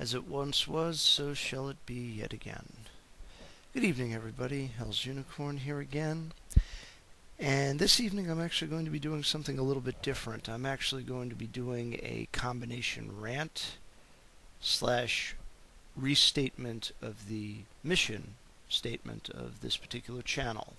As it once was, so shall it be yet again. Good evening, everybody. Hell's Unicorn here again. And this evening I'm actually going to be doing something a little bit different. I'm actually going to be doing a combination rant slash restatement of the mission statement of this particular channel.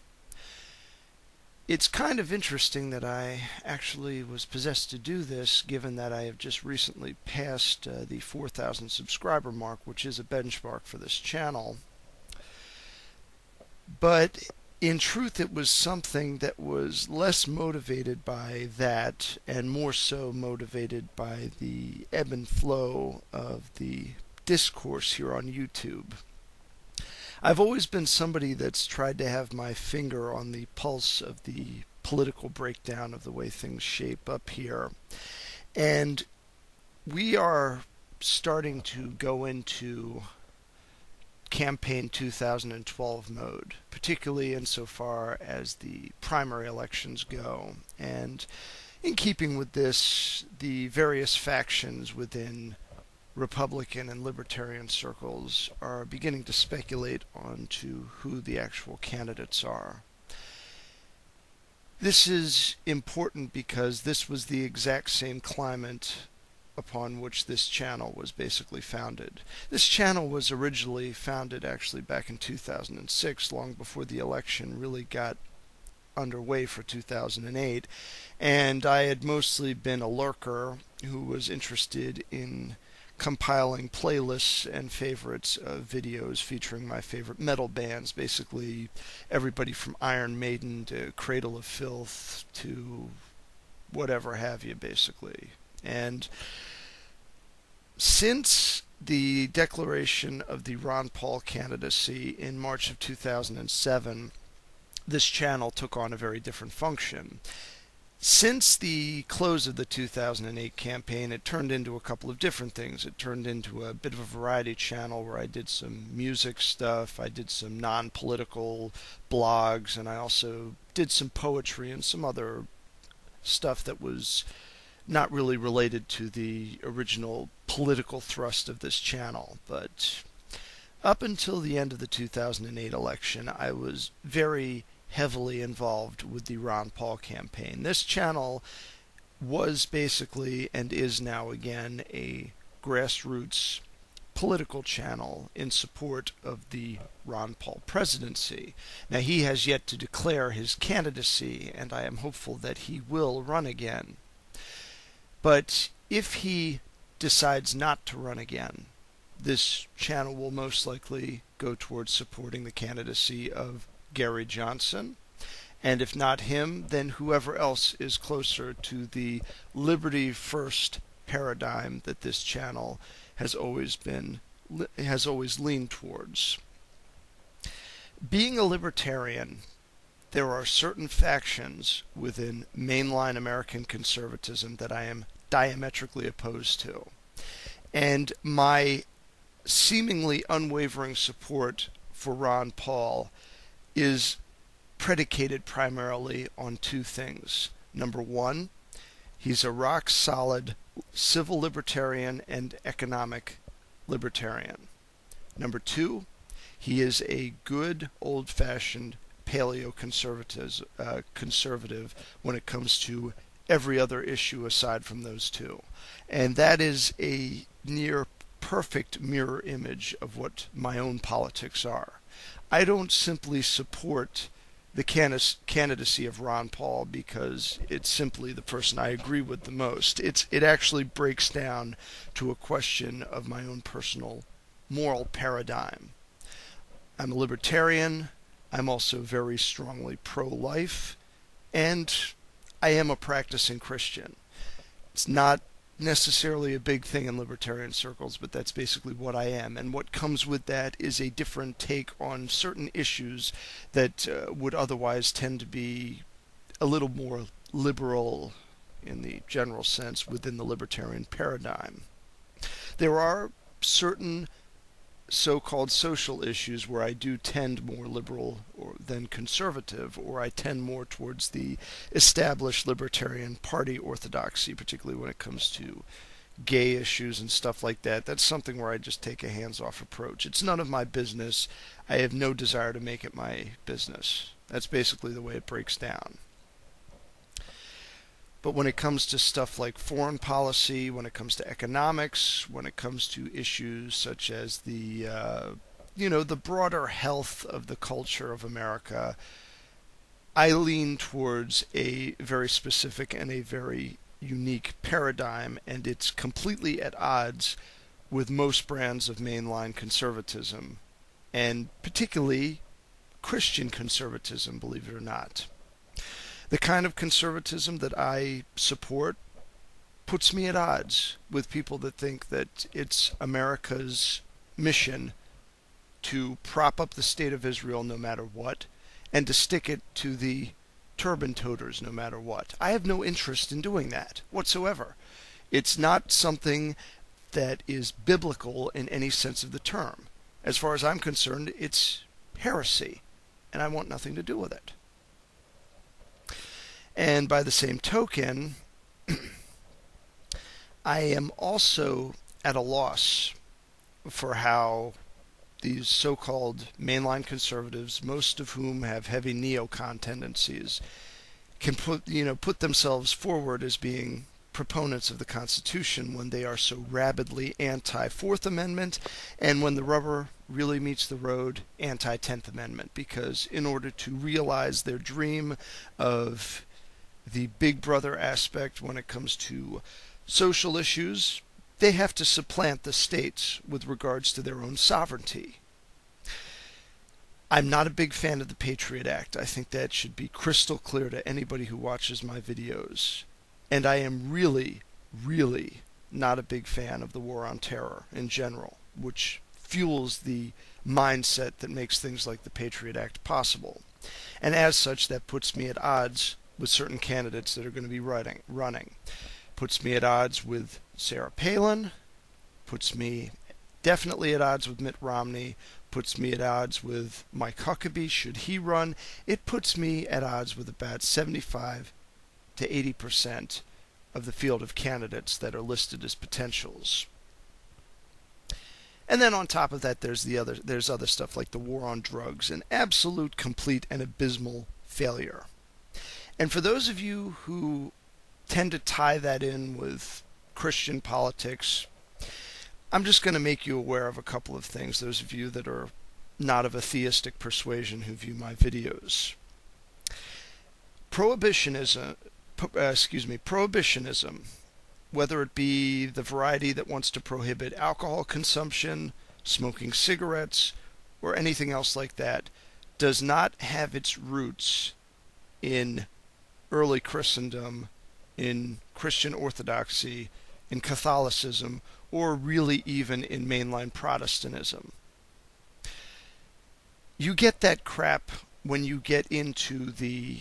It's kind of interesting that I actually was possessed to do this, given that I have just recently passed the 4,000 subscriber mark, which is a benchmark for this channel. But in truth, it was something that was less motivated by that and more so motivated by the ebb and flow of the discourse here on YouTube. I've always been somebody that's tried to have my finger on the pulse of the political breakdown of the way things shape up here. And we are starting to go into campaign 2012 mode, particularly insofar as the primary elections go. And in keeping with this, the various factions within Republican and Libertarian circles are beginning to speculate on to who the actual candidates are. This is important because this was the exact same climate upon which this channel was basically founded. This channel was originally founded actually back in 2006, long before the election really got underway for 2008, and I had mostly been a lurker who was interested in compiling playlists and favorites of videos featuring my favorite metal bands, basically everybody from Iron Maiden to Cradle of Filth to whatever have you, basically. And since the declaration of the Ron Paul candidacy in March of 2007, this channel took on a very different function. Since the close of the 2008 campaign, it turned into a couple of different things. It turned into a bit of a variety channel where I did some music stuff, I did some non-political blogs, and I also did some poetry and some other stuff that was not really related to the original political thrust of this channel. But up until the end of the 2008 election, I was very heavily involved with the Ron Paul campaign. This channel was basically, and is now again, a grassroots political channel in support of the Ron Paul presidency. Now, he has yet to declare his candidacy, and I am hopeful that he will run again. But if he decides not to run again, this channel will most likely go towards supporting the candidacy of Gary Johnson, and if not him, then whoever else is closer to the Liberty First paradigm that this channel has always leaned towards. Being a libertarian, there are certain factions within mainline American conservatism that I am diametrically opposed to, and my seemingly unwavering support for Ron Paul is predicated primarily on two things. Number one, he's a rock-solid civil libertarian and economic libertarian. Number two, he is a good old-fashioned conservative when it comes to every other issue aside from those two. And that is a near perfect mirror image of what my own politics are. I don't simply support the candidacy of Ron Paul because it's simply the person I agree with the most. It actually breaks down to a question of my own personal moral paradigm. I'm a libertarian. I'm also very strongly pro-life, and I am a practicing Christian. It's not necessarily a big thing in libertarian circles, but that's basically what I am. And what comes with that is a different take on certain issues that would otherwise tend to be a little more liberal in the general sense within the libertarian paradigm. There are certain so-called social issues where I do tend more liberal than conservative, or I tend more towards the established libertarian party orthodoxy, particularly when it comes to gay issues and stuff like that, that's something where I just take a hands-off approach. It's none of my business. I have no desire to make it my business. That's basically the way it breaks down. But when it comes to stuff like foreign policy, when it comes to economics, when it comes to issues such as the broader health of the culture of America, I lean towards a very specific and a very unique paradigm, and it's completely at odds with most brands of mainline conservatism, and particularly Christian conservatism, believe it or not. The kind of conservatism that I support puts me at odds with people that think that it's America's mission to prop up the state of Israel no matter what, and to stick it to the turban toters no matter what. I have no interest in doing that whatsoever. It's not something that is biblical in any sense of the term. As far as I'm concerned, it's heresy, and I want nothing to do with it. And by the same token, I am also at a loss for how these so-called mainline conservatives, most of whom have heavy neocon tendencies, can put themselves forward as being proponents of the Constitution when they are so rabidly anti-Fourth Amendment, and when the rubber really meets the road, anti-10th Amendment, because in order to realize their dream of the big brother aspect when it comes to social issues, they have to supplant the states with regards to their own sovereignty. I'm not a big fan of the Patriot Act. I think that should be crystal clear to anybody who watches my videos. And I am really, really not a big fan of the war on terror in general, which fuels the mindset that makes things like the Patriot Act possible. And as such, that puts me at odds with certain candidates that are going to be running. Puts me at odds with Sarah Palin, puts me definitely at odds with Mitt Romney, puts me at odds with Mike Huckabee should he run. It puts me at odds with about 75 to 80% of the field of candidates that are listed as potentials. And then on top of that, there's other stuff like the war on drugs, an absolute, complete, and abysmal failure. And for those of you who tend to tie that in with Christian politics, I'm just going to make you aware of a couple of things, those of you that are not of a theistic persuasion who view my videos. Prohibitionism, whether it be the variety that wants to prohibit alcohol consumption, smoking cigarettes, or anything else like that, does not have its roots in early Christendom, in Christian Orthodoxy, in Catholicism, or really even in mainline Protestantism. You get that crap when you get into the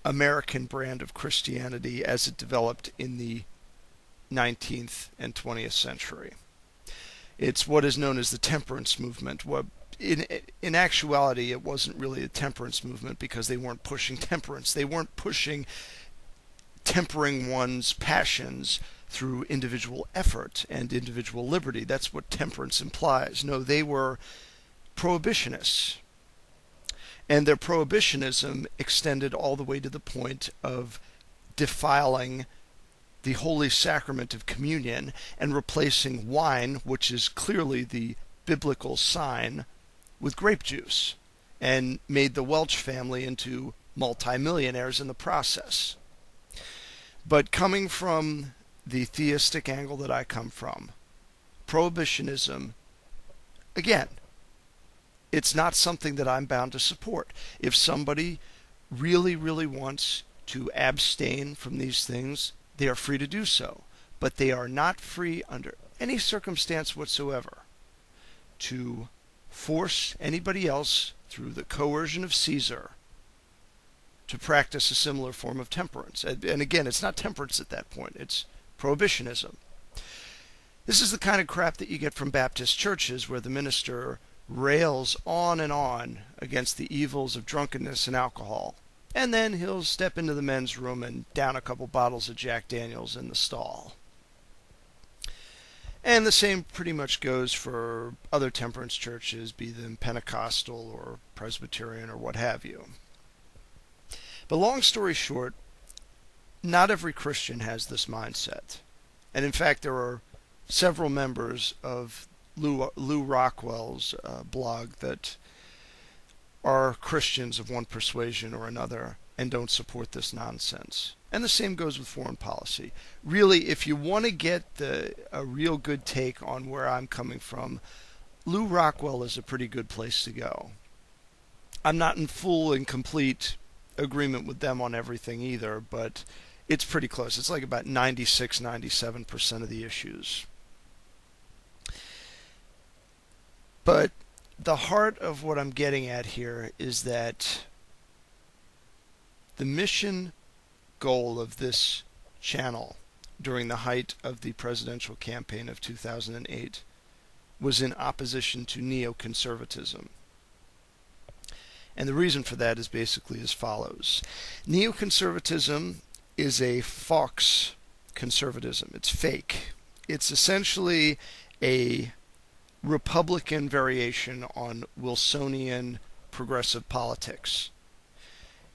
American brand of Christianity as it developed in the 19th and 20th century. It's what is known as the temperance movement. In actuality, it wasn't really a temperance movement because they weren't pushing temperance. They weren't pushing tempering one's passions through individual effort and individual liberty. That's what temperance implies. No, they were prohibitionists. And their prohibitionism extended all the way to the point of defiling the holy sacrament of communion and replacing wine, which is clearly the biblical sign, with grape juice, and made the Welch family into multimillionaires in the process. But coming from the theistic angle that I come from, prohibitionism, again, it's not something that I'm bound to support. If somebody really, really wants to abstain from these things, they are free to do so. But they are not free under any circumstance whatsoever to force anybody else through the coercion of Caesar to practice a similar form of temperance. And again, it's not temperance at that point. It's prohibitionism. This is the kind of crap that you get from Baptist churches where the minister rails on and on against the evils of drunkenness and alcohol. And then he'll step into the men's room and down a couple bottles of Jack Daniels in the stall. And the same pretty much goes for other temperance churches, be them Pentecostal or Presbyterian or what have you. But long story short, not every Christian has this mindset. And in fact, there are several members of Lou Rockwell's blog that are Christians of one persuasion or another and don't support this nonsense. And the same goes with foreign policy. Really, if you want to get a real good take on where I'm coming from, Lou Rockwell is a pretty good place to go. I'm not in full and complete agreement with them on everything either, but it's pretty close. It's like about 96-97% of the issues. But the heart of what I'm getting at here is that the mission goal of this channel during the height of the presidential campaign of 2008 was in opposition to neoconservatism. And the reason for that is basically as follows. Neoconservatism is a Fox conservatism. It's fake. It's essentially a Republican variation on Wilsonian progressive politics.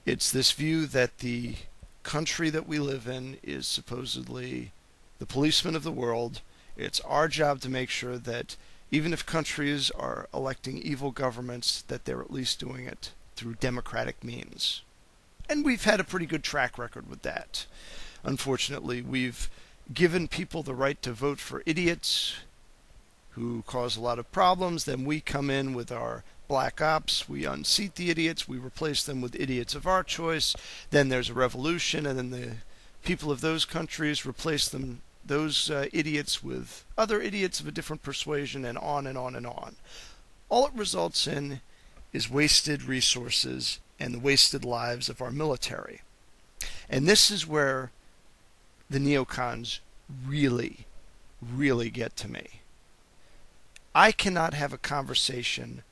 It's this view that the country that we live in is supposedly the policeman of the world. It's our job to make sure that even if countries are electing evil governments, that they're at least doing it through democratic means. And we've had a pretty good track record with that. Unfortunately, we've given people the right to vote for idiots who cause a lot of problems. Then we come in with our black ops, we unseat the idiots, we replace them with idiots of our choice. Then there's a revolution, and then the people of those countries replace those idiots with other idiots of a different persuasion, and on and on and on. All it results in is wasted resources and the wasted lives of our military. And this is where the neocons really, really get to me. I cannot have a conversation,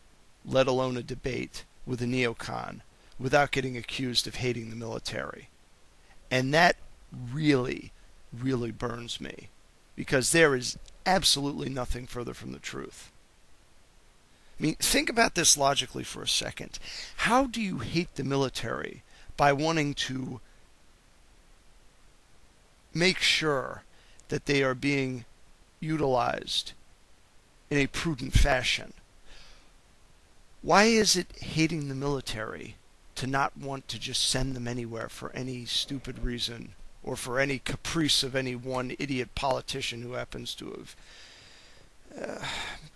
let alone a debate, with a neocon without getting accused of hating the military. And that really, really burns me, because there is absolutely nothing further from the truth. I mean, think about this logically for a second. How do you hate the military by wanting to make sure that they are being utilized in a prudent fashion? Why is it hating the military to not want to just send them anywhere for any stupid reason, or for any caprice of any one idiot politician who happens to have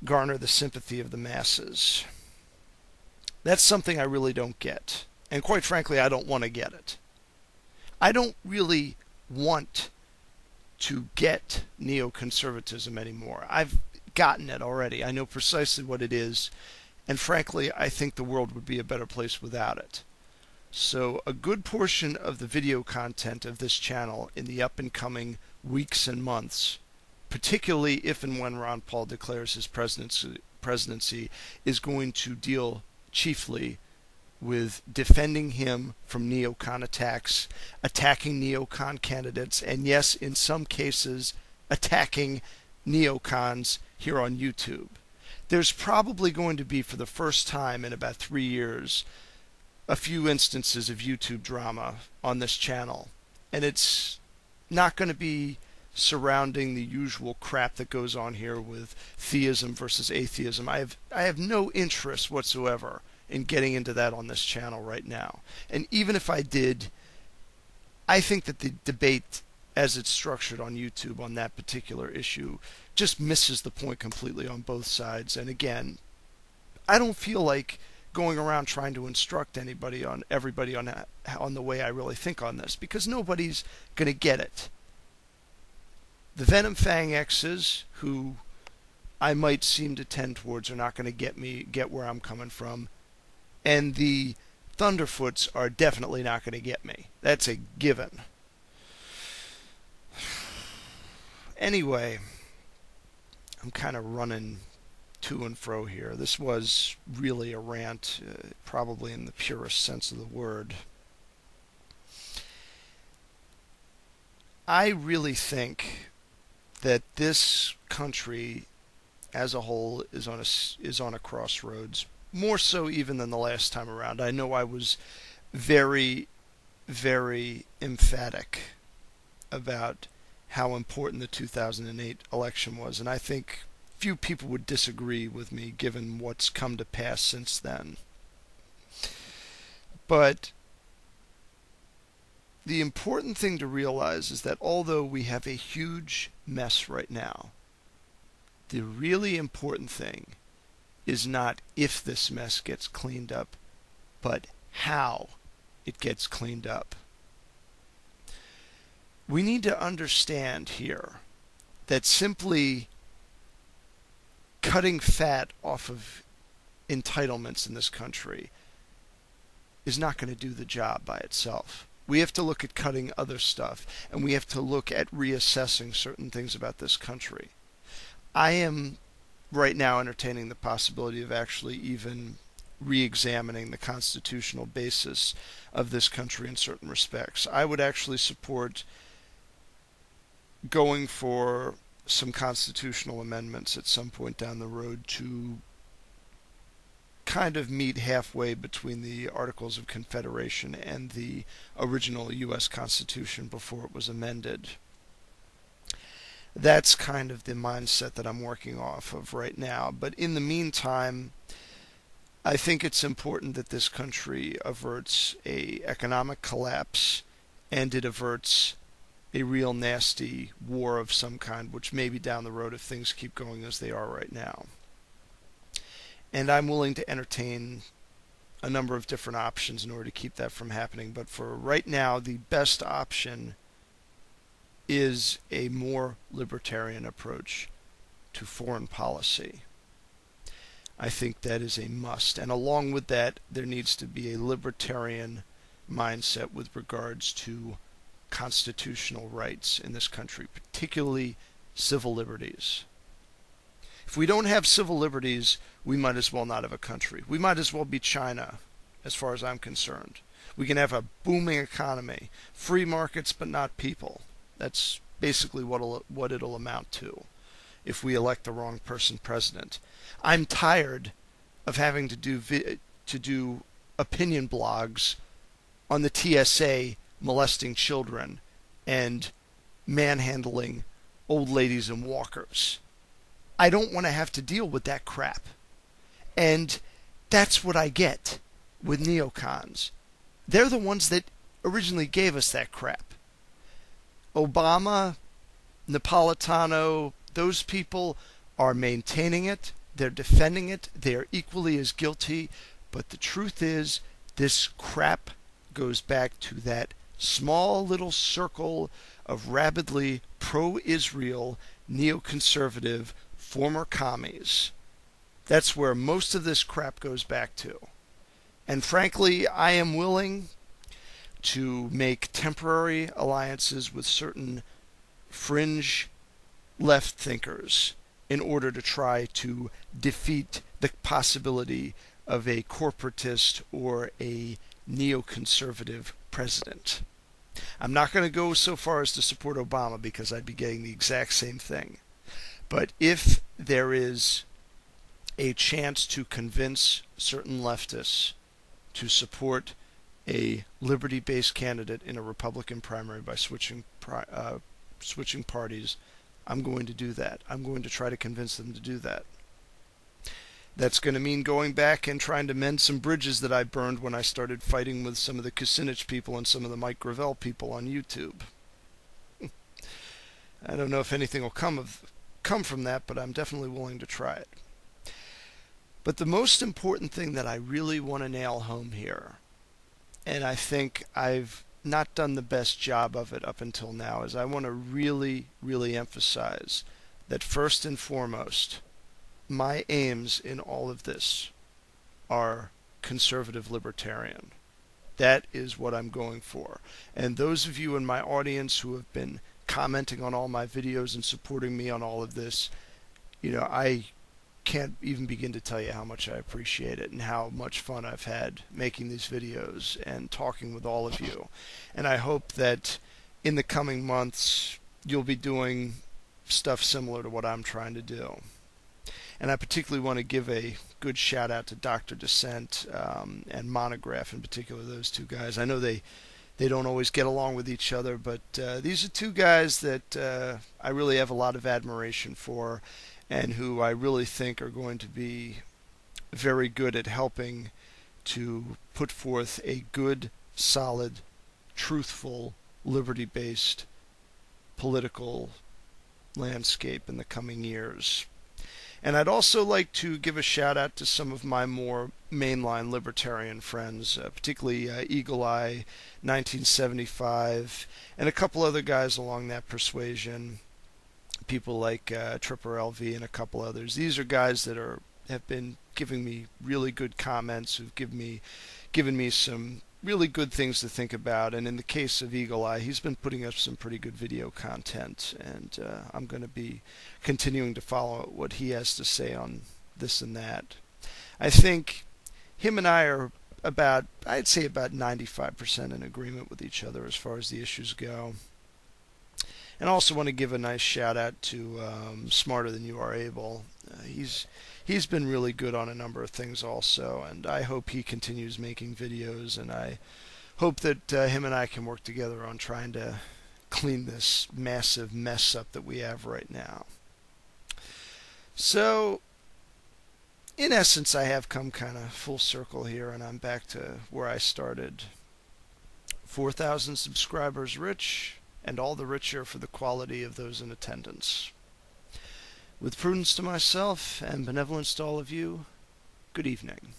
garnered the sympathy of the masses? That's something I really don't get. And quite frankly, I don't want to get it. I don't really want to get neoconservatism anymore. I've gotten it already. I know precisely what it is. And frankly, I think the world would be a better place without it. So a good portion of the video content of this channel in the up and coming weeks and months, particularly if and when Ron Paul declares his presidency, is going to deal chiefly with defending him from neocon attacks, attacking neocon candidates, and yes, in some cases, attacking neocons here on YouTube. There's probably going to be, for the first time in about 3 years, a few instances of YouTube drama on this channel. And it's not going to be surrounding the usual crap that goes on here with theism versus atheism. I have no interest whatsoever in getting into that on this channel right now. And even if I did, I think that the debate as it's structured on YouTube on that particular issue just misses the point completely on both sides. And again, I don't feel like going around trying to instruct everybody on the way I really think on this, because nobody's going to get it. The Venom Fang X's, who I might seem to tend towards, are not going to get where I'm coming from, and the Thunderfoots are definitely not going to get me. That's a given. Anyway, I'm kind of running to and fro here. This was really a rant, probably in the purest sense of the word. I really think that this country as a whole is on a crossroads, more so even than the last time around. I know I was very, very emphatic about how important the 2008 election was, and I think few people would disagree with me given what's come to pass since then. But the important thing to realize is that although we have a huge mess right now, the really important thing is not if this mess gets cleaned up, but how it gets cleaned up. We need to understand here that simply cutting fat off of entitlements in this country is not going to do the job by itself. We have to look at cutting other stuff, and we have to look at reassessing certain things about this country. I am right now entertaining the possibility of actually even re-examining the constitutional basis of this country in certain respects. I would actually support going for some constitutional amendments at some point down the road to kind of meet halfway between the Articles of Confederation and the original U.S. Constitution before it was amended. That's kind of the mindset that I'm working off of right now. But in the meantime, I think it's important that this country averts an economic collapse and it averts a real nasty war of some kind, which may be down the road if things keep going as they are right now. And I'm willing to entertain a number of different options in order to keep that from happening. But for right now, the best option is a more libertarian approach to foreign policy. I think that is a must. And along with that, there needs to be a libertarian mindset with regards to constitutional rights in this country, particularly civil liberties. If we don't have civil liberties, we might as well not have a country. We might as well be China, as far as I'm concerned. We can have a booming economy, free markets but not people. That's basically what it'll amount to if we elect the wrong person president. I'm tired of having to do opinion blogs on the TSA molesting children and manhandling old ladies and walkers. I don't want to have to deal with that crap. And that's what I get with neocons. They're the ones that originally gave us that crap. Obama, Napolitano, those people are maintaining it. They're defending it. They are equally as guilty. But the truth is, this crap goes back to that small little circle of rabidly pro-Israel, neoconservative, former commies. That's where most of this crap goes back to. And frankly, I am willing to make temporary alliances with certain fringe left thinkers in order to try to defeat the possibility of a corporatist or a neoconservative president. I'm not going to go so far as to support Obama because I'd be getting the exact same thing. But if there is a chance to convince certain leftists to support a liberty-based candidate in a Republican primary by switching parties, I'm going to do that. I'm going to try to convince them to do that. That's going to mean going back and trying to mend some bridges that I burned when I started fighting with some of the Kucinich people and some of the Mike Gravel people on YouTube. I don't know if anything will come from that, but I'm definitely willing to try it. But the most important thing that I really want to nail home here, and I think I've not done the best job of it up until now, is I want to really, really emphasize that first and foremost, my aims in all of this are conservative libertarian. That is what I'm going for. And those of you in my audience who have been commenting on all my videos and supporting me on all of this, I can't even begin to tell you how much I appreciate it and how much fun I've had making these videos and talking with all of you. And I hope that in the coming months you'll be doing stuff similar to what I'm trying to do. And I particularly want to give a good shout out to Dr. Dissent and Monograph in particular, those two guys. I know they don't always get along with each other, but these are two guys that I really have a lot of admiration for and who I really think are going to be very good at helping to put forth a good, solid, truthful, liberty-based political landscape in the coming years. And I'd also like to give a shout out to some of my more mainline libertarian friends, particularly Eagle Eye 1975, and a couple other guys along that persuasion, people like Tripper LV and a couple others. These are guys that have been giving me really good comments, who've given me some really good things to think about. And in the case of Eagle Eye, he's been putting up some pretty good video content, and I'm going to be continuing to follow what he has to say on this and that. I think him and I are I'd say about 95% in agreement with each other as far as the issues go. And I also want to give a nice shout out to Smarter Than You Are Able. He's been really good on a number of things also, and I hope he continues making videos, and I hope that him and I can work together on trying to clean this massive mess up that we have right now. So, in essence, I have come kind of full circle here, and I'm back to where I started. 4,000 subscribers rich, and all the richer for the quality of those in attendance. With prudence to myself and benevolence to all of you, good evening.